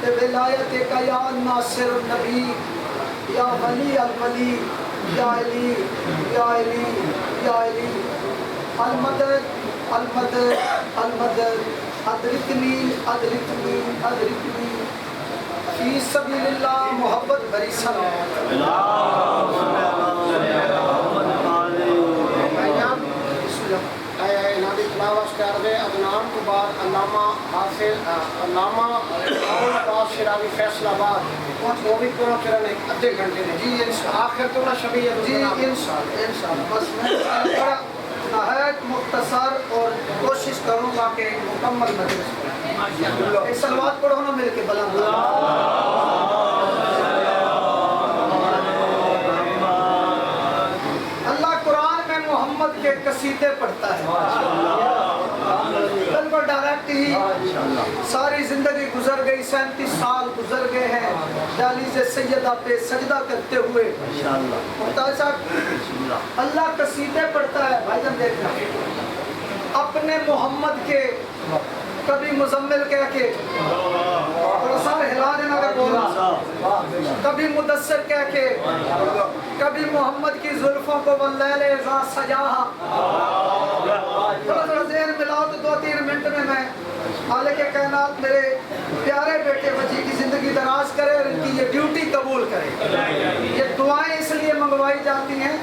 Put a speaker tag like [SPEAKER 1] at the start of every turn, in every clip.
[SPEAKER 1] ولایت کا یا ناصر النبی یا ولی الولی یا علی یا علی یا علی المدد المدد المدد ادرکنی ادرکنی ادرکنی فی سبیل اللہ محبت بری سلام
[SPEAKER 2] انادی تلاوت کر دے ادنان کے بعد علامہ حافظ علامہ عباس شراوی فیصل آباد وہ بھی پہنچ رہے ہیں آدھے گھنٹے میں
[SPEAKER 1] جی انشاءاللہ
[SPEAKER 2] آخر تو نہ شبیہ
[SPEAKER 1] جی انشاءاللہ بس میں بڑا نہایت مختصر اور کوشش کروں گا کہ مکمل مجلس پڑھیں ایک صلوات پڑھو نا میرے کے بلند اللہ قرآن میں محمد کے قصیدے پڑھتا ہے بالکل ڈائریکٹ ہی ساری زندگی گزر گئی 37 سال گزر گئے ہیں دہلیز سیدہ پہ سجدہ کرتے ہوئے محتاج صاحب اللہ قصیدے پڑھتا ہے بھائی جان دیکھنا اپنے محمد کے کبھی مزمل کہہ کے اور سارے ہلا دینا اگر بولا کبھی مدثر کہہ کے کبھی محمد کی زلفوں کو واللیل اذا سجاہا تھوڑا ذہن ملاؤ تو 2-3 منٹ میں خالق کائنات میرے پیارے بیٹے بچی کی زندگی دراز کرے اور ان کی یہ ڈیوٹی قبول کرے یہ دعائیں اس لیے منگوائی جاتی ہیں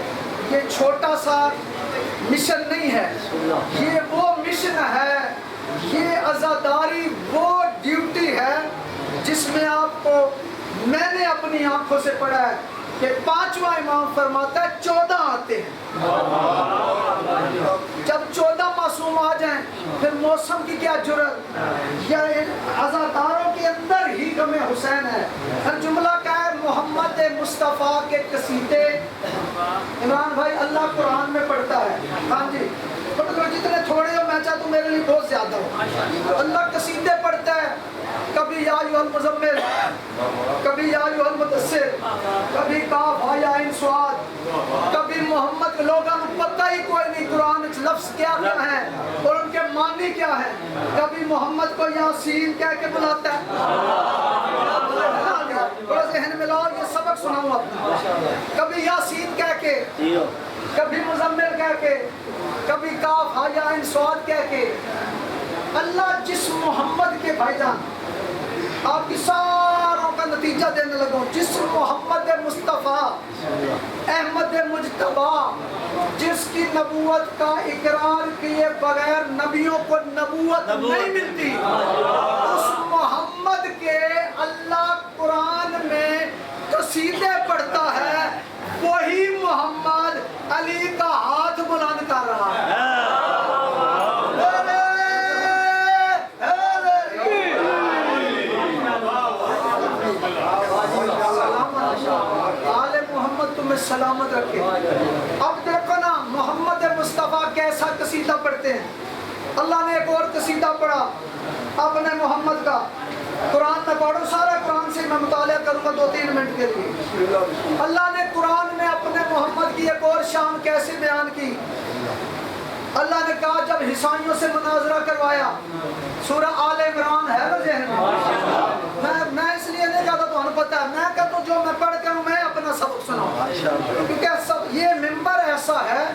[SPEAKER 1] یہ چھوٹا سا مشن نہیں ہے یہ وہ مشن ہے یہ عزاداری وہ ڈیوٹی ہے جس میں آپ کو میں نے اپنی آنکھوں سے پڑھا ہے کہ 5واں امام فرماتا ہے 14 آتے ہیں جب 14 معصوم آ جائیں پھر موسم کی کیا جرت یا عزاداروں کے اندر ہی غم حسین ہے ہر جملہ کا ہے محمد مصطفیٰ کے قصیدے عمران بھائی اللہ قرآن میں پڑھتا ہے ہاں جی جتنے تھوڑے ہو میں چاہتا ہوں میرے لیے بہت زیادہ ہو اللہ قصیدے پڑھتا ہے کبھی یا ایھا المزمل کبھی یا ایھا المدثر کبھی کاف ہا یا عین صاد کبھی محمد کے لوگوں کو پتہ ہی کوئی نہیں قرآن لفظ کیا کیا ہے اور ان کے معنی کیا ہے کبھی محمد کو یاسین کہہ کے بلاتا ہے تھوڑا ذہن میں لاؤ یہ سبق سناؤں اپنا کبھی یاسین کہہ کے کبھی مزمل کہہ کے کبھی کاف ہا یا عین صاد کہہ کے اللہ جس محمد کے بھائی جان آپ کی ساروں کا نتیجہ دینے لگوں جس محمد مصطفیٰ احمد مجتبی جس کی نبوت کا اقرار کیے بغیر نبیوں کو نبوت نہیں ملتی اس محمد کے اللہ قرآن میں قصیدے پڑھتا ہے وہی محمد علی کا ہاتھ بلند کر رہا ہے آل محمد تمہیں سلامت رکھے اب دیکھو نا محمد مصطفیٰ کیسا قصیدہ پڑھتے ہیں اللہ نے ایک اور قصیدہ پڑھا اپنے محمد کا قرآن میں پڑھو سارا قرآن سے میں مطالعہ کروں گا 2-3 منٹ کے لیے اللہ نے قرآن میں اپنے محمد کی ایک اور شان کیسے بیان کی اللہ نے کہا جب عیسائیوں سے مناظرہ کروایا سورہ آل عمران ہے نا ذہن میں اس لیے نہیں کہتا تو انہوں پتہ ہے میں کہتا ہوں جو میں پڑھ کر ہوں میں اپنا سبق سناؤں کیونکہ یہ ممبر ایسا ہے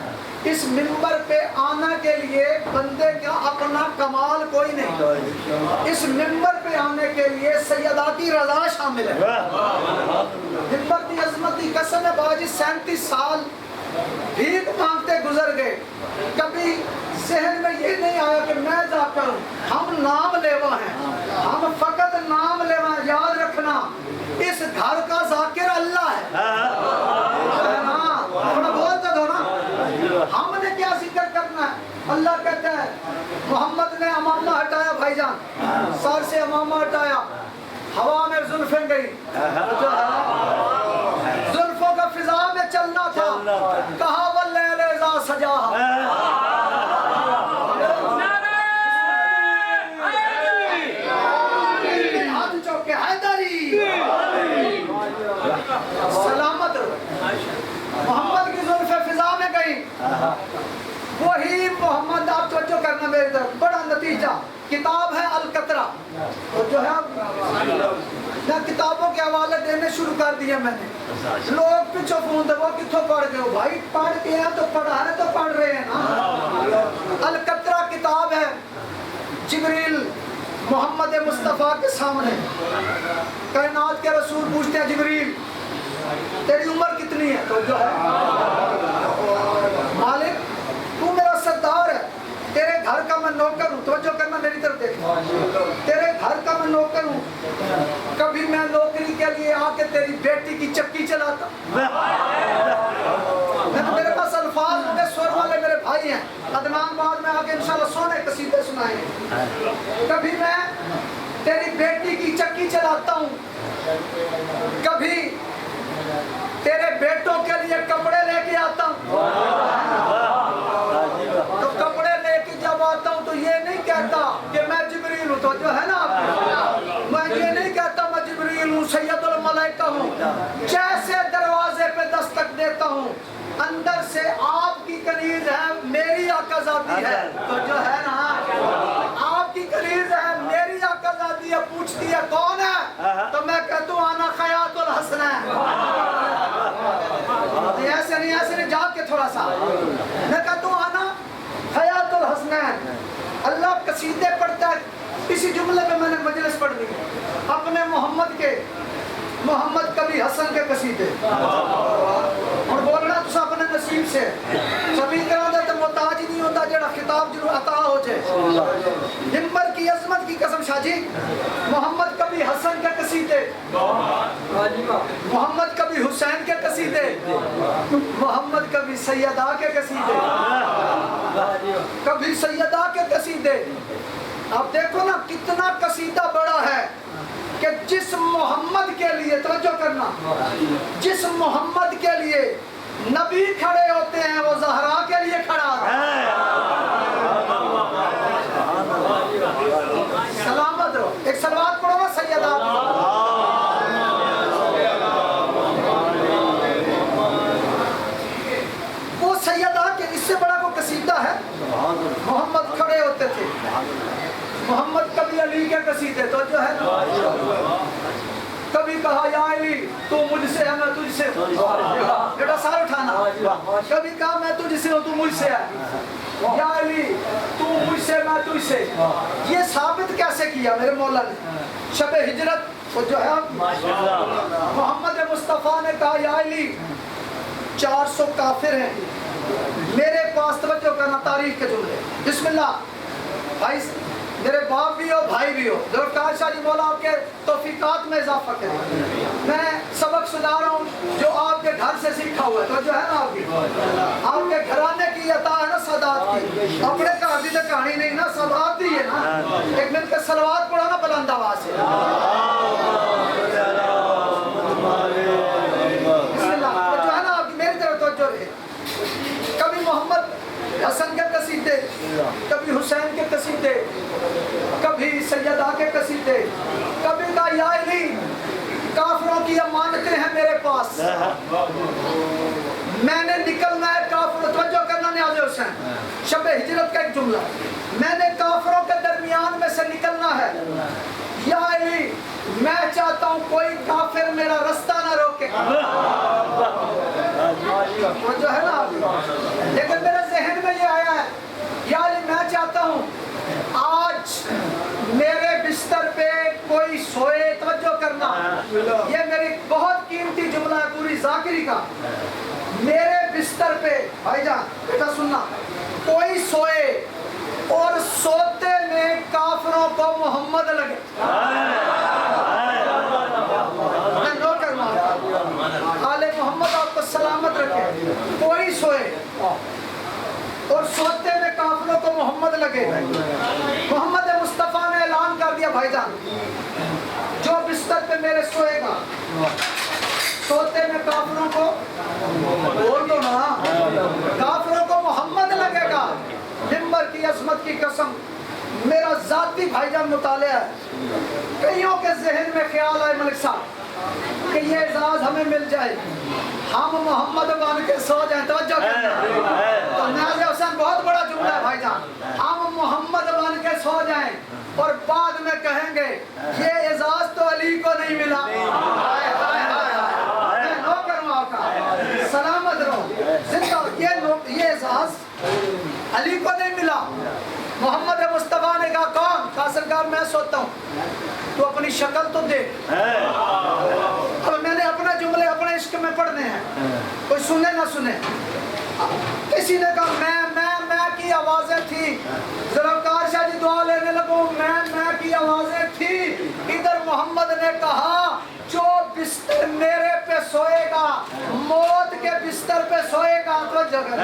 [SPEAKER 1] اس ممبر پہ آنا کے لیے بندے کا اپنا کمال کوئی نہیں اس ممبر پہ آنے کے لیے سیداتی رضا شامل ہے ممبر کی عظمت کی قسم ہے باجی 37 سال بھیک مانگتے گزر گئے کبھی ذہن میں یہ نہیں آیا کہ میں جا کر ہم نام لیوا ہیں ہم فقط نام لیوا ہیں یاد رکھنا اس گھر کا ذاکر اللہ ہے تھوڑا بولتے دو نا ہم نے کیا ذکر کرنا ہے اللہ کہتا ہے محمد نے امامہ ہٹایا بھائی جان سر سے امامہ ہٹایا ہوا میں زلفیں گئی زلفوں کا فضا میں چلنا تھا کہا واللیل اذا سجاہا ہاتھ چوکے حیدری سلامت محمد کی زلفیں فضا میں گئی وہی محمد آپ توجہ کرنا میری طرف بڑا نتیجہ کتاب ہے القطرہ جو ہے نہ کتابوں کے حوالے دینے شروع کر دیے میں نے. لوگ پیچھے فون دے وہ کتوں پڑھ گئے ہو بھائی, پڑھ کے ہیں تو پڑھا ہے تو پڑھ رہے ہیں نا. القطرہ کتاب ہے, جبریل محمد مصطفیٰ کے سامنے, کائنات کے رسول پوچھتے ہیں جبریل تیری عمر کتنی ہے؟ تو جو ہے مالک تو میرا سردار ہے, تیرے گھر کا میں نوکر ہوں, توجہ کرنا میری طرف دیکھنا, تیرے گھر کا میں نوکر ہوں, کبھی میں نوکری کے لیے آ کے تیری بیٹی کی چکی چلاتا. میرے پاس الفاظ ہوتے سور والے میرے بھائی ہیں, عدنان بعد میں آ کے انشاءاللہ سونے قصیدے سنائیں گے. کبھی میں تیری بیٹی کی چکی چلاتا ہوں, کبھی تیرے بیٹوں کے لیے کپڑے لے کے آتا ہوں. تو کپڑے لے کے جب آتا ہوں تو یہ نہیں کہتا کہ میں جبریل ہوں, تو جو ہے نا آپ, میں یہ نہیں کہتا میں جبریل ہوں, سید الملائکہ ہوں. جیسے دروازے پہ دستک دیتا ہوں اندر سے آپ کی کنیز ہے, میری آقا ذاتی ہے. تو جو ہے نا آپ کی کنیز ہے, میری آقا ذاتی ہے. پوچھتی ہے کون ہے, تو میں کہتا ہوں آنا خیاط الحسنین. ایسے نہیں جاگ کے تھوڑا سا, میں کہتا ہوں آنا خیاط الحسنین. اللہ قصیدے پڑھتا ہے. اسی جملے میں نے مجلس پڑھ لی اپنے محمد کبھی حسن کے قصیدے, اور بولنا تو اپنے نصیب سے سبھی طرح دے تو محتاج نہیں ہوتا جڑا خطاب جنوں عطا ہو جائے. نمبر کی عظمت کی قسم شاہ جی, محمد کبھی حسن کے قصیدے, محمد کبھی حسین کے قصیدے, محمد کبھی سیدہ کے قصیدے, کبھی سیدہ کے قصیدے. آپ دیکھو نا کتنا قصیدہ بڑا ہے کہ جس محمد کے لیے, توجہ کرنا, جس محمد کے لیے نبی کھڑے ہوتے ہیں وہ زہرا کے لیے کھڑا ہے. سلامت رہو, ایک صلوات پڑھو نا سیدہ. وہ سیدہ کے اس سے بڑا کوئی قصیدہ ہے؟ محمد کھڑے ہوتے تھے. محمد کبھی علی کے قصیدے, تو جو ہے کبھی کہا یا علی تو مجھ سے ہے میں تجھ سے, بیٹا سار اٹھانا. کبھی کہا میں تجھ سے ہوں تو مجھ سے ہے, یا علی تو مجھ سے میں تجھ سے. یہ ثابت کیسے کیا میرے مولا نے؟ شب ہجرت تو جو ہے محمد مصطفیٰ نے کہا یا علی 400 کافر ہیں میرے پاس, توجہ کرنا تاریخ کے جملے, بسم اللہ بھائی, میرے باپ بھی ہو بھائی بھی ہو, ذوالفقار شاہ جی مولا آپ کے توفیقات میں اضافہ کریں. میں سبق سنا رہا ہوں جو آپ کے گھر سے سیکھا ہوا ہے, تو جو ہے نا آپ کے گھرانے کی عطا ہے نا سادات کی, اپنے گھر کی تو کہانی نہیں نا, سادات ہی ہے نا. ایک منٹ کے صلوات پڑھو نا بلند آواز سے. بسم اللہ, تو جو ہے نا آپ کی میری طرف توجہ رہے. کبھی محمد حسن کے قصیدے, کبھی حسین کے قصیدے, کبھی سیدہ کے قصیدے, کبھی کہا یا علی کافروں کی امانتیں ہیں میرے پاس, میں نے نکلنا ہے کافروں, توجہ کرنا نیاز حسین, شب ہجرت کا ایک جملہ, میں نے کافروں کے درمیان میں سے نکلنا ہے. یا علی میں چاہتا ہوں کوئی کافر میرا رستہ نہ روکے. جو ہے نا, لیکن میرے ذہن میں یہ آیا ہے یا علی میں چاہتا ہوں آج میرے بستر پہ کوئی سوئے, توجہ کرنا, یہ میری بہت قیمتی جملہ ہے پوری ذاکری کا. میرے بستر پہ بھائی جان بیٹا سننا, کوئی سوئے اور سوتے میں کافروں کو محمد لگے. میں نو کرنا, آل محمد آپ کو سلامت رکھے. کوئی سوئے اور سوتے میں کافروں کو محمد لگے. محمد مصطفیٰ نے اعلان کر دیا بھائی جان, جو بستر پہ میرے سوئے گا سوتے میں کافروں کو, بول دو نا, کافروں کو محمد لگے گا. نمبر کی عظمت کی قسم, میرا ذاتی بھائی جان مطالعہ ہے. کئیوں کے ذہن میں خیال آئے ملک صاحب کہ یہ اعزاز ہمیں مل جائے, ہم محمد بن کے سو جائیں. توجہ کرنا, تو نیاز حسین بہت بڑا جملہ ہے بھائی جان, ہم محمد بن کے سو جائیں اور بعد میں کہیں گے یہ اعزاز تو علی کو نہیں ملا. میں نوکر ہوں آقا, سلامت رہو زندہ. یہ احساس علی کو نہیں ملا. محمد مصطفیٰ نے کہا کون؟ کہا سرکار میں سوتا ہوں, تو اپنی شکل تو دیکھ. اب میں نے اپنے جملے اپنے عشق میں پڑھنے ہیں, کوئی سنے نہ سنے. کسی نے کہا میں کی آوازیں تھی. ذوالفقار شاہ جی دعا لینے لگوں, میں کی آوازیں تھی. ادھر محمد نے کہا جو بستر میرے پہ سوئے گا, موت کے بستر پہ سوئے گا. تو جگہ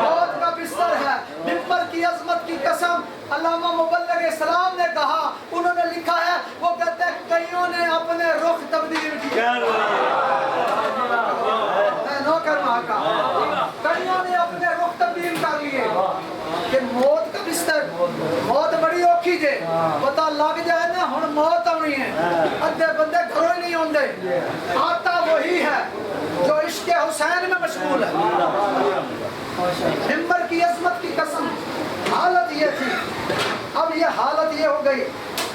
[SPEAKER 1] موت کا بستر ہے. ممبر کی عظمت کی قسم علامہ مبلغ اسلام نے کہا, انہوں نے لکھا ہے, وہ کہتے ہیں کئیوں نے اپنے رخ تبدیل کیا. میں نوکر وہاں کا, کئیوں نے اپنے رخ تبدیل کر لیے کہ موت کا بستر. موت بڑی اوکھی جے, پتہ لگ جائے نا ہن موت آنی ہے, ادھے بندے گھروں ہی نہیں ہوندے. آتا وہی ہے جو عشق حسین میں مشغول ہے. ممبر کی عظمت کی قسم حالت یہ تھی. اب یہ حالت یہ ہو گئی,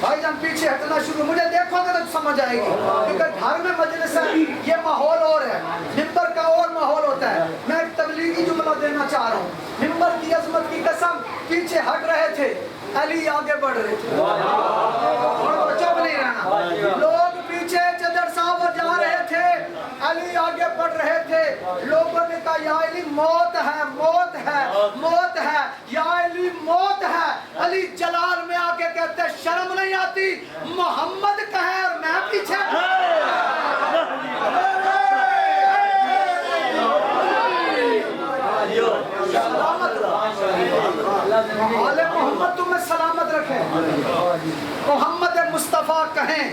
[SPEAKER 1] بھائی جان پیچھے ہٹنا شروع. مجھے دیکھو گے تو سمجھ آئے گی, کیونکہ گھر میں مجلس ہے, یہ ماحول اور ہے, ممبر کا اور ماحول ہوتا ہے. میں ایک تبلیغی جملہ دینا چاہ رہا ہوں. ممبر کی عظمت کی قسم پیچھے ہٹ رہے تھے, علی آگے بڑھ رہے تھے. چپ نہیں رہنا. لوگ پیچھے چدر صاحب جا رہے تھے, علی آگے بڑھ رہے تھے. لوگوں نے کہا یا علی موت ہے, موت ہے, موت ہے, یا علی موت ہے. علی جلال میں آ کے کہتے شرم نہیں آتی, محمد کہے اور میں پیچھے. محمد تمہیں سلامت رکھے. محمد مصطفیٰ کہیں,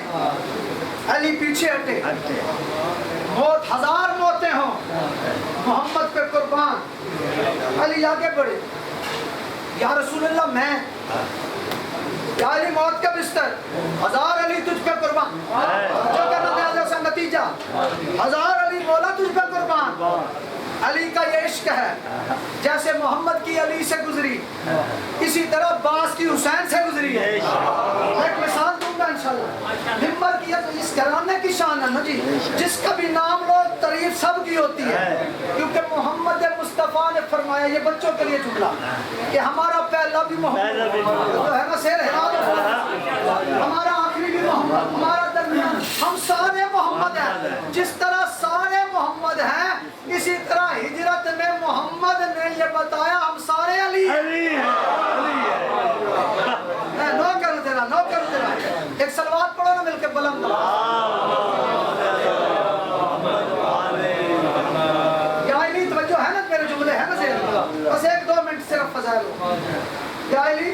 [SPEAKER 1] علی پیچھے ہٹے. موت ہزار موتیں ہوں, محمد پہ قربان. علی آگے بڑھے, یا رسول اللہ میں, یا علی موت کا بستر, ہزار علی تجھ پہ قربان. جو کہنا نیازہ سے نتیجہ, ہزار علی مولا تجھ پہ قربان. علی کا یہ عشق ہے, جیسے محمد کی علی سے گزری اسی طرح باس کی حسین سے گزری ہے. ایک مثال دوں گا انشاءاللہ. ممبر کی اس گھرانے کی شان ہے نا جی, جس کا بھی نام لو تعریف سب کی ہوتی ہے, کیونکہ محمد مصطفیٰ نے فرمایا, یہ بچوں کے لیے جملہ, کہ ہمارا پہلا بھی محمد جو ہے نا شیر ہلال, ہمارا آخری بھی محمد, ہمارا درمیان, ہم سارے محمد ہیں. جس طرح سارے محمد ہیں, اسی طرح ہجرت میں محمد نے یہ بتایا ہم سارے علی ہیں. نوکر تیرا, نوکر تیرا. ایک سلوات پڑھو نا مل کے بلند. یا علی توجہ ہے نا, میرے جملے ہیں نا ذہن میں, بس ایک دو منٹ صرف فضائل. یا علی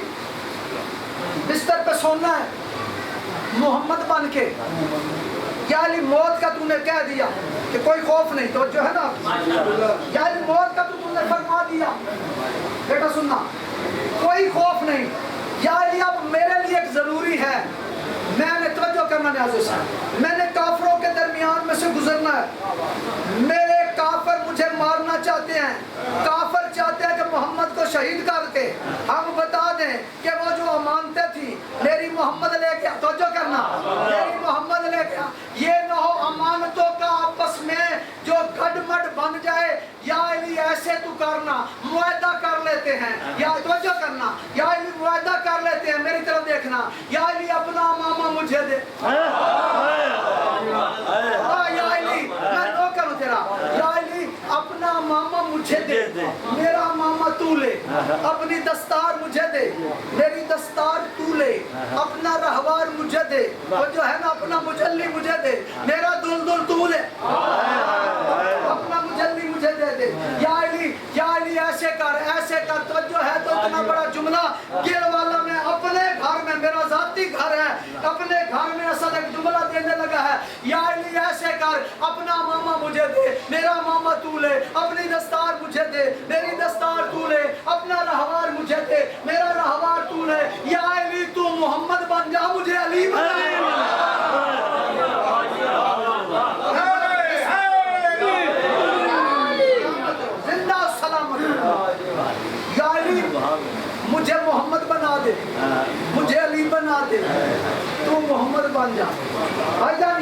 [SPEAKER 1] بستر پہ سونا ہے محمد بن کے. یا علی موت کا تو نے کہہ دیا کہ کوئی خوف نہیں, تو جو ہے نا, یا علی موت کا تو نے فرما دیا, بیٹا سننا, کوئی خوف نہیں. یا علی اب میرے لیے ایک ضروری ہے, میں نے توجہ کرنا نیازوں سے, میں نے کافروں کے درمیان میں سے گزرنا ہے. میرے کافر مجھے مارنا چاہتے ہیں, کافر چاہتے ہیں کہ محمد کو شہید کر کے ہم بتا دیں کہ وہ جو امانتیں تھی میری محمد لے گیا. توجہ کرنا, میری محمد لے گیا. یہ نہ ہو امانتوں کا آپس میں جو گڈ مڈ بن جائے. یا علی ایسے تو کرنا, معاہدہ کر لیتے ہیں. یا توجہ کرنا, یا علی معاہدہ کر لیتے ہیں, میری طرف دیکھنا. یا علی اپنا ماما مجھے دے. یا علی میں نوکر ہوں تیرا. یا علی اپنا ماما مجھے دے, میرا ماما تو لے. اپنی دستار مجھے دے, میری دستار تو لے. اپنا رہوار مجھے دے, وہ جو ہے نا اپنا مجلی مجھے دے. میرا دلدل تو لے, اپنا مجلی مجھے دے دے. یا علی ایسے کر, ایسے کر. توجہ ہے تو اتنا بڑا جملہ گل والا. میں اپنے گھر میں, میرا ذاتی گھر ہے, اپنے گھر میں اصل ایک جملہ دینے لگا ہے. یا علی ایسے کر, اپنا ماما مجھے دے, میرا ماما تو لے. اپنی دستار مجھے دے, میری دستار تو لے. اپنا رہوار مجھے دے, میرا رہوار تو لے. یا علی تو محمد بن جا, مجھے علی بنا. زندہ سلامت. یا علی مجھے محمد بنا دے, مجھے علی بنا دے, تو محمد بن جا. بھائی جان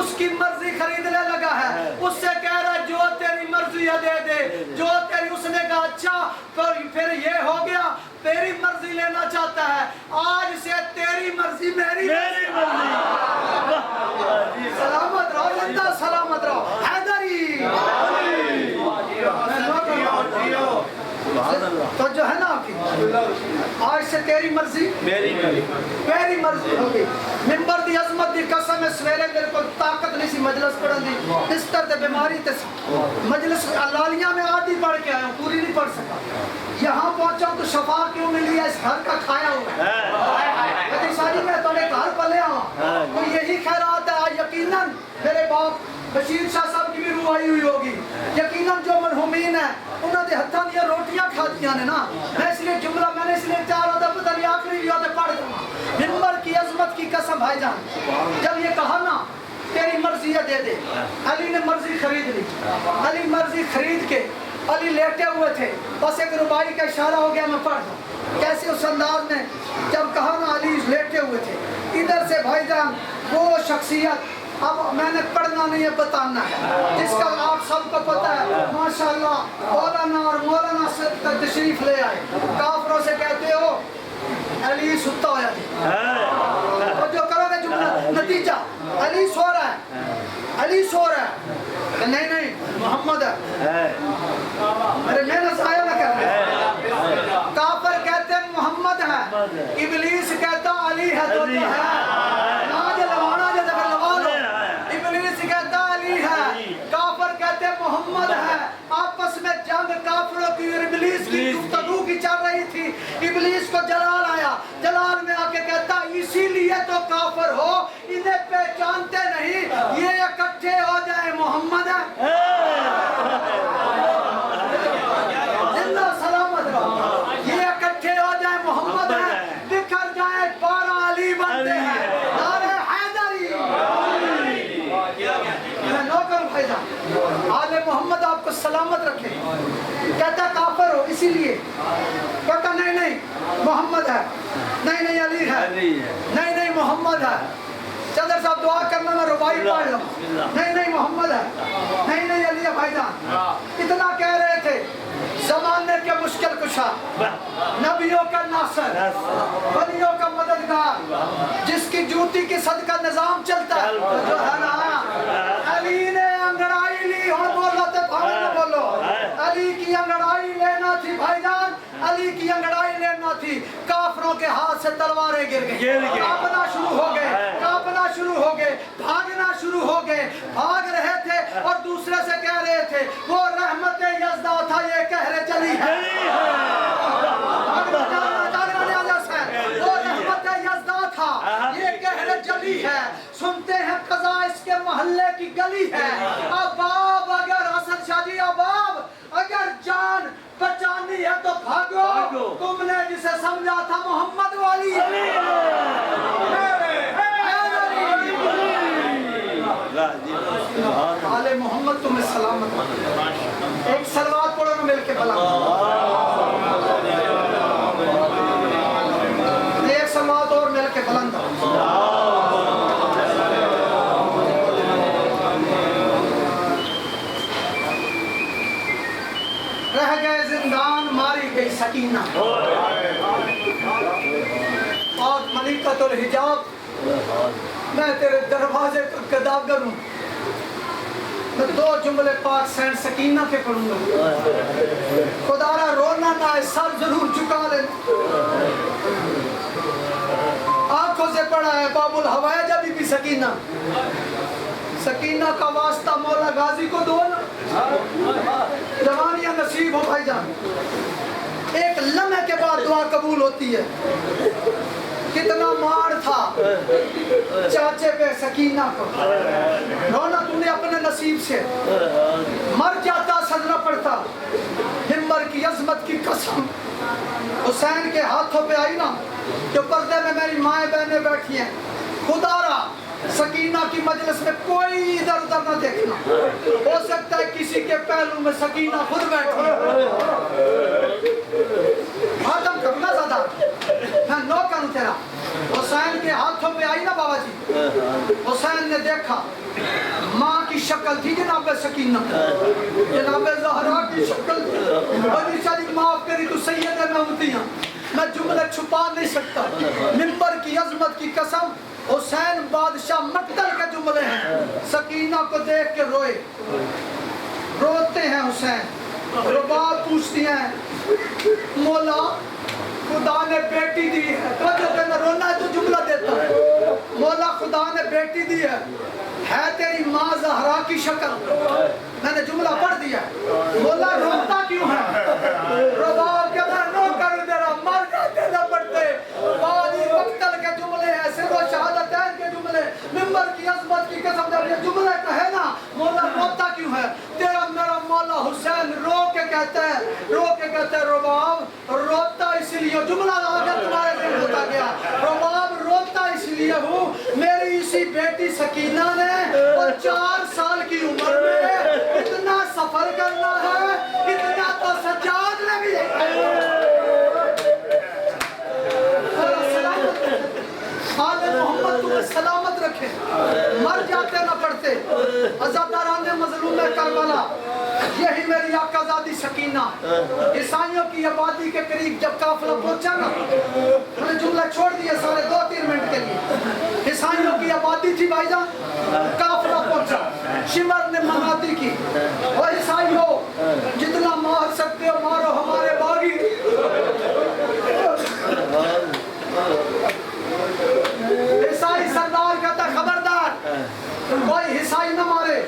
[SPEAKER 1] اس کی مرضی خریدنے لگا ہے، اس سے کہہ رہا ہے جو تیری مرضی ہے دے دے، جو تیری، اس نے کہا اچھا پھر یہ ہو گیا تیری مرضی لینا چاہتا ہے، آج سے تیری مرضی میری مرضی۔ سلامت رہو زندہ سلامت رہو حیدری۔ تو جو ہے نا آپ کی آج سے تیری مرضی میری مرضی ہوگی۔ منبر دی عظمت دی قسم ہے، سویرے میرے کو طاقت نہیں سی مجلس پڑھن دی، اس طرح بیماری تے مجلس لالیاں میں آدھی پڑھ کے آیا ہوں، پوری نہیں پڑھ سکا۔ یہاں پہنچا ہوں تو شفا کیوں ملی ہے؟ اس گھر کا کھایا ہوا ہے، لیکن ساری میں تھوڑے گھر پلے آؤں تو یہی خیرات ہے۔ یقیناً میرے باپ بشیر شاہ صاحب کی بھی روح آئی ہوئی ہوگی، یقیناً جو مرحومین ہیں انہوں نے ہتھاں دیا روٹیاں کھاتیاں نے نا، میں اس لیے جملہ میں نے اس لیے چاہ رہا تھا پتہ نہیں آخری بھی ہوتے پڑھ دوں۔ منبر کی عظمت کی قسم بھائی جان، جب یہ کہا نا تیری مرضی ہے دے دے، علی نے مرضی خرید لی۔ علی مرضی خرید کے علی لیٹے ہوئے تھے، بس ایک ربائی کا اشارہ ہو گیا، میں پڑھ دوں کیسے اس انداز میں جب کہا نا علی لیٹے ہوئے تھے۔ ادھر سے بھائی جان وہ شخصیت، اب میں نے پڑھنا نہیں ہے بتانا ہے، جس کا آپ سب کو پتہ ہے ماشاءاللہ مولانا اور مولانا سے تشریف لے آئے، کافروں سے کہتے ہو علی ستا ہوا ہے، اور جو کرو گے جملہ نتیجہ علی سو رہا ہے، علی سو رہا ہے، نہیں نہیں محمد ہے، میرے محنت ضائع نہ کرنا۔ کافر کہتے محمد ہے، ابلیس کہتا علی ہے، تو ہے آج لوانا جیسے پھر لوا لو۔ ابلیس کہتا علی ہے، کافر کہتے محمد ہے، آپس میں جنگ کافروں کی اور ابلیس کی گفتگو کی چل رہی تھی۔ ابلیس کو جلال آیا، جلال میں آ کے کہتا اسی لیے تو کافر ہو، انہیں پہچانتے نہیں، یہ اکٹھے ہو جائے محمد ہے۔ زندہ سلامت رہو، یہ اکٹھے ہو جائے محمد ہے، بکھر جائے 12 علی بنتے ہیں، نعرہ حیدری۔ میں نوکر بھائی جان، آل محمد آپ کو سلامت رکھے۔ کہتا کافر ہو اسی لیے، کہتا نہیں نہیں محمد ہے، نہیں نہیں علی ہے، نہیں نہیں محمد ہے۔ چندر صاحب دعا کرنا میں ربائی پڑھ لوں، نہیں نہیں محمد ہے، نہیں نہیں علی ہے بھائی جان۔ اتنا کہہ رہے تھے زمانے کے مشکل کشا، نبیوں کا ناصر، ولیوں کا مددگار، جس کی جوتی کی صدقہ نظام چلتا ہے، جو ہے نا علی نے انگڑائی لی، اور بولو تو بھائی نہ بولو، علی کی انگڑائی لینا تھی بھائی جان، علی کی انگڑائی لینا تھی، کافروں کے ہاتھ سے تلواریں گر گئی، کانپنا شروع ہو گئے، کانپنا شروع ہو گئے، بھاگنا شروع ہو گئے، بھاگ رہے تھے اور دوسرے سے کہہ رہے تھے وہ رحمت یزدہ تھا، یہ کہہ رہے چلی ہے، وہ رحمت یزدہ تھا، یہ کہہ رہے چلی ہے، سنتے ہیں قضا اس کے محلے کی گلی ہے، اباب اگر حسن شاہ جی اباب اگر جان بچانی ہے تو بھاگو، تم نے جسے سمجھا تھا محمد والی آل محمد تمہیں سلامت۔ ایک سلوات پڑھو نا مل کے بلا، ایک سلوات اور مل کے بلند۔ رہ گئے زندان ماری گئی سکینہ، اور ملکۃ الحجاب، میں تیرے دروازے کا گداگر ہوں۔ میں 2 جملے پاک سینٹ سکینہ کے پڑھوں گا، خدا را رونا نہ ہے، سر ضرور جھکا لینا۔ آنکھوں سے پڑھا ہے باب الہوائے جبھی بھی سکینہ، سکینہ کا واسطہ مولا غازی کو دو نا، جوانیاں نصیب ہو بھائی جان۔ ایک لمحے کے بعد دعا قبول ہوتی ہے۔ کتنا مار تھا چاچے پہ سکینہ کو، رونا تو نے اپنے نصیب سے، مر جاتا سجدہ پڑتا۔ منبر کی عظمت کی قسم، حسین کے ہاتھوں پہ آئی نا، جو پردے میں میری مائیں بہنیں بیٹھی ہیں، خدا را سکینہ کی مجلس میں کوئی ادھر ادھر نہ دیکھنا، ہو سکتا ہے کسی کے پہلو میں سکینہ خود بیٹھی آدم کرنا زیادہ، میں نو کروں تیرا۔ حسین کے ہاتھوں پہ آئی نا بابا جی، حسین نے دیکھا ماں کی شکل تھی جناب سکینہ، جناب زہرا کی شکل تھی، بنی شریف معاف کری تو سید محمودیاں، میں جملے چھپا نہیں سکتا، منبر کی عظمت کی قسم، حسین بادشاہ مقتل کے جملے ہیں، سکینہ کو دیکھ کے روئے، روتے ہیں حسین، رباب پوچھتی ہیں مولا خدا نے بیٹی دی ہے، توجہ کرنا، رونا ہے تو جملہ دیتا ہے، مولا خدا نے بیٹی دی ہے تیری ماں زہرا کی شکل، میں نے جملہ پڑھ دیا، مولا روتا کیوں ہے؟ رباب کے میں رو کر دے رہا، مر جاتے نہ پڑھتے، بادی مقتل کے جملے ہیں، سر و شہادتین کے جملے، منبر کی عظمت کی قسم، جب یہ جملے کہے نا مولا روتا کیوں ہے؟ تیرا میرا مولا حسین رو کے کہتا ہے رباب روتا اس لیے، جملہ آگے تمہارے دل ہوتا گیا، رباب روتا اس لیے ہوں، میری اسی بیٹی سکینہ نے 4 سال کی عمر میں اتنا سفر کرنا ہے، اتنا تو سجاد نے بھی آل محمد تمہیں سلامت رکھے، مر جاتے نہ پڑتے، عزاداران مظلوم کربلا، یہی میری آقا زادی سکینہ، عیسائیوں کی آبادی کے قریب جب قافلہ پہنچا نا، میں نے جملہ چھوڑ دیا سارے 2-3 منٹ کے لیے، عیسائیوں کی آبادی تھی بھائی جان، قافلہ پہنچا، شمر نے منادی کی، اور عیسائی ہو جتنا مار سکتے ہو مارو ہمارے باغی، عیسائی سردار کہتا ہے خبردار کوئی عیسائی نہ مارے،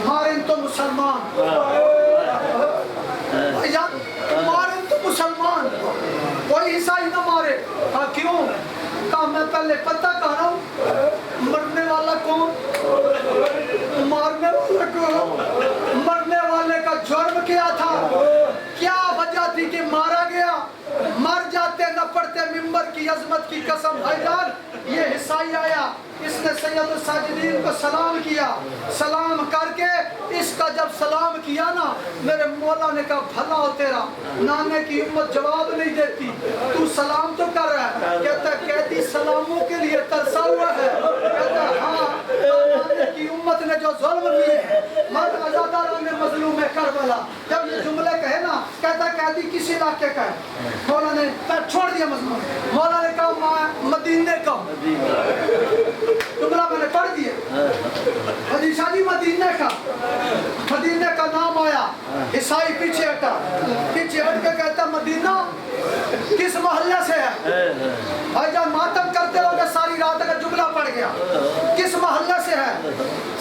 [SPEAKER 1] ماریں تو مسلمان، ماریں تو مسلمان، کوئی عیسائی نہ مارے، کہا کیوں؟ کہا میں پہلے پتہ کہہ رہا ہوں مرنے والا کون، مارنے والا کون، مرنے والے کا جرم کیا تھا، کیا وجہ تھی کہ مارا گیا، مر جاتے نہ پڑتے، منبر کی عظمت کی قسم بھائی جان، یہ عیسائی آیا، اس نے سید الساجدین کو سلام کیا، سلام کر کے اس کا جب سلام کیا نا، میرے مولا نے کہا بھلا ہو تیرا، نانے کی امت جواب نہیں دیتی، تو سلام تو کر رہا ہے، کہتا ہے قیدی سلاموں کے لیے ترسا ہوا ہے، کہتا ہے ہاں نانے کی امت نے جو ظلم کیے ہیں، مرد عزاداران مظلوم کربلا، جب یہ جملے کہے نا، کہتا ہے قیدی کسی علاقے کا ہے، مولا نے چھوڑ دیا مضمون، مولا نے کہا مدینے کا، جملہ میں نے پڑھ دیا، حدیث علی مدینے کا نام آیا، عیسائی پیچھے ہٹ کے کہتا مدینہ کس محلے سے ہے، بھائی جان ماتم کرتے ہو کہ ساری رات کا جملہ پڑھ گیا، کس محلے سے ہے،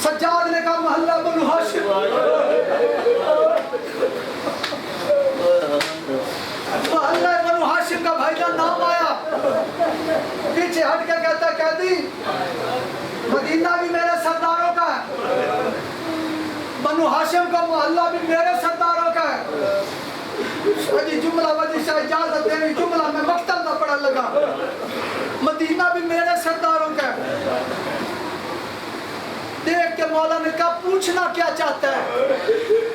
[SPEAKER 1] سجاد نے کہا محلہ بنو ہاشم، محلہ بنو ہاشم کا بھائی جان نام آیا، پیچھے ہٹ کے کہتا ہے قیدی مدینہ بھی میرے سرداروں کا ہے، بنو ہاشم کا محلہ بھی میرے سرداروں کا ہے، جملہ وجہ سے اجازت دینی، جملہ میں مقتل نہ پڑھا لگا، مدینہ بھی میرے سرداروں کا ہے، دیکھ کے مولا نے کہا پوچھنا کیا چاہتا ہے،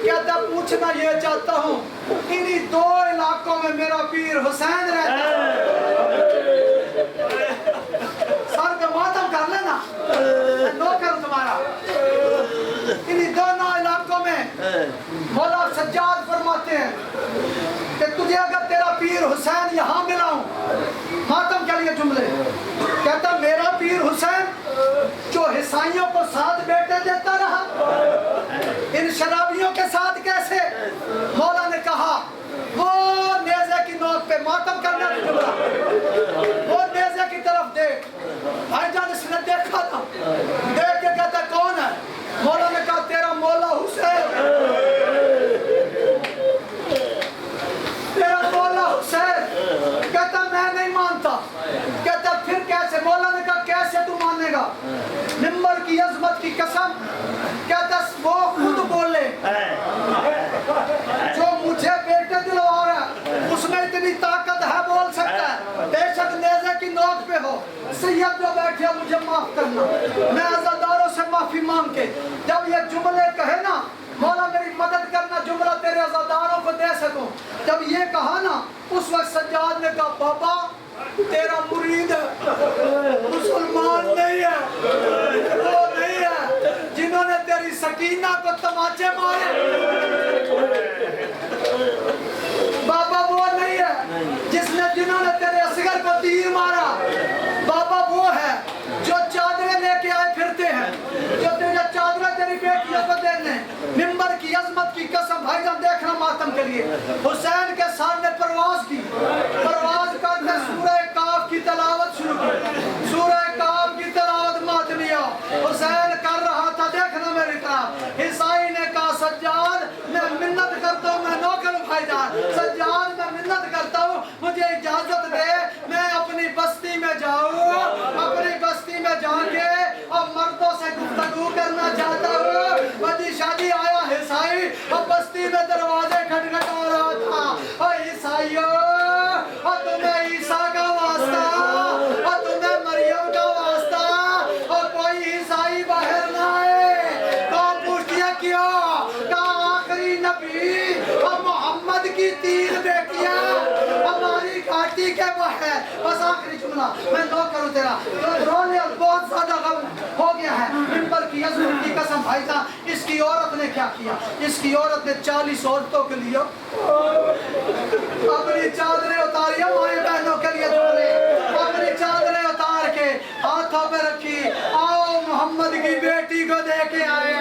[SPEAKER 1] کہتا پوچھنا یہ چاہتا ہوں انہی 2 علاقوں میں میرا پیر حسین رہتا ہے، سر پہ ماتم کر لینا، نوکر تمہارا، انہی 2 علاقوں میں مولا سجاد فرماتے ہیں کہ تجھے اگر تیرا پیر حسین یہاں ملا ہوں، ماتم کے لیے جملے، کہتا میرا پیر حسین جو عیسائیوں کو 7 بیٹے دیتا رہا، ان شرابیوں کے ساتھ کیسے، مولا نے کہا وہ نیزے کی نوک پہ ماتم کرنے کی جملہ، وہ نیزے کی طرف دیکھ، بھائی جان اس نے دیکھا تھا، دیکھ کے کہتا کون ہے، مولا نے کہا تیرا مولا حسین، تیرا مولا حسین، کہتا میں نہیں مانتا، کہتا پھر کیسے، مولا نے کہا کیسے تو مانے گا، منبر کی عظمت کی قسم، کہتا وہ خود بولے جو مجھے بیٹے دلوا رہا ہے، اس میں اتنی طاقت ہے بول سکتا ہے، بے شک نیزے کی نوک پہ ہو، سید جو بیٹھے مجھے معاف کرنا، میں عزاداروں سے معافی مانگ کے جب یہ جملے کہے نا مولا میری مدد کرنا، جملہ تیرے عزاداروں کو دے سکوں، جب یہ کہا نا اس وقت سجاد نے کہا بابا تیرا مرید ہے، مسلمان نہیں ہے، وہ نہیں ہے جنہوں نے تیری سکینہ کو تماچے مارے، بابا وہ نہیں ہے جنہوں نے تیرے اصغر کو تیر مارا، بابا وہ ہے جو چادریں لے کے آئے پھرتے ہیں، جو تیرے چادریں تیری بیٹیوں کو دینے، ممبر کی عظمت کی قسم بھائی جان دیکھنا ماتم کے لیے حسین کے سامنے پرواز کی، پرواز کرتے سورہ کاف کی تلاوت شروع کی، سورہ کاف کی تلاوت ماتمیہ حسین کر رہا تھا، دیکھنا میری طرف، عیسائی نے کہا سجاد میں منت کرتا ہوں، میں نوکر ہوں بھائی جان، سجاد میں منت کرتا ہوں مجھے اجازت دے میں اپنی بستی میں جاؤں، اپنی بستی میں جا کے اور مردوں سے گفتگو کرنا چاہتا ہوں، وجی شادی آیا عیسائی اور بستی میں دروازے کھٹکھٹا رہا تھا، اور عیسائیوں اور تمہیں عیسیٰ کا واسطہ اور تمہیں مریم کا واسطہ اور کوئی عیسائی باہر نہ آئے، کون پوچھتی ہے کیوں؟ کہا آخری نبی اور محمد کی 3 بیٹیاں ہماری گھاٹی کے وہ ہے، بس آخری جملہ میں نوکر ہوں تیرا، رونے بہت زیادہ غم ہو گیا ہے، ممبر کی عظمت کی قسم بھائی صاحب، اس کی عورت نے کیا کیا؟ اس کی عورت نے 40 عورتوں کے لیے اپنی چادریں اتاری، ہماری بہنوں کے لیے جملے، اپنی چادریں اتار کے ہاتھوں پہ رکھی، آؤ محمد کی بیٹی کو دے کے آئے،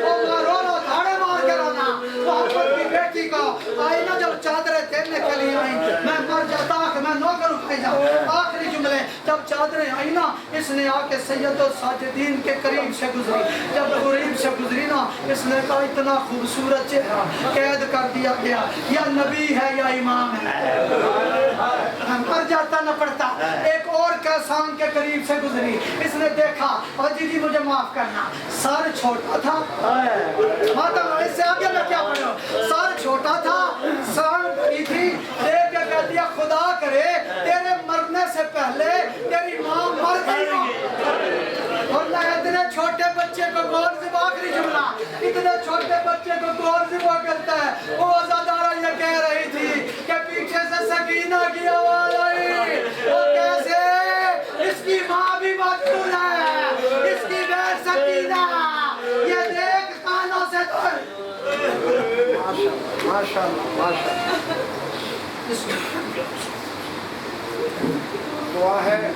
[SPEAKER 1] وہ رونا دھاڑے مار کے رونا، محمد کی بیٹی کو آئی نا جب چادریں دینے کے لیے آئیں، میں مر جاتا کہ میں نوکر اٹھائی جاؤں، آخری جملے جب چادریں آئی نا اس نے آ کے سید الساجدین کے قریب سے گزری، جب قریب سے گزری نا اس نے کہا اتنا خوبصورت چہرہ قید کر دیا گیا، یا نبی ہے یا امام ہے، مر جاتا نہ پڑتا، ایک اور کیسان کے قریب سے گزری، اس نے دیکھا اور جی مجھے معاف کرنا، سر چھوٹا تھا، ماتم اس سے آگے میں کیا پڑھوں، سر چھوٹا تھا، سر بڑی تھی، دیکھ کے کہہ دیا خدا کرے تیرے مرنے سے پہلے تیری ماں مر گئی ہو، اور نہ اتنے چھوٹے بچے کو گور ذبح، آخری جملہ اتنے چھوٹے بچے کو گور ذبح کرتا ہے، وہ عزادارہ یہ کہہ رہی تھی کہ پیچھے سے سکینہ کی آواز آئی، وہ کیسے اس کی ماں بھی مقتول ہے، اس کی بہن سکینہ، یہ دیکھ کانوں سے تو
[SPEAKER 2] ماشاءاللہ ماشاءاللہ دعا ہے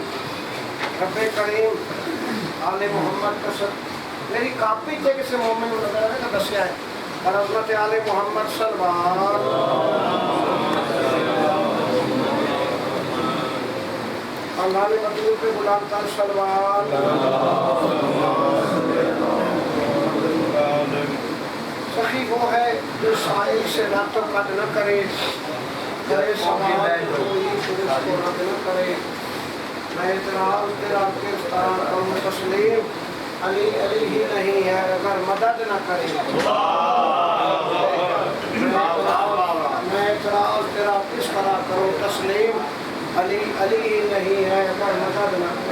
[SPEAKER 2] رب کریم آل محمد کا سب میری کاپی تھے کسی مومن نظر آئے تو دسیا ہے اور حضرت آل محمد صلوات اللہ مطلوب پہ غلام تر صلوات سخی وہ ہے جو سائل سے راتوں قد نہ کرے کرے سوال کوئی پولیس کو رد نہ کرے، میں اعتراض تیرا گرفتار کروں تسلیم، علی علی ہی نہیں ہے اگر مدد نہ کرے، میں اعتراض تیرا کس طرح کروں تسلیم، علی علی ہی نہیں ہے اگر مدد نہ کرے۔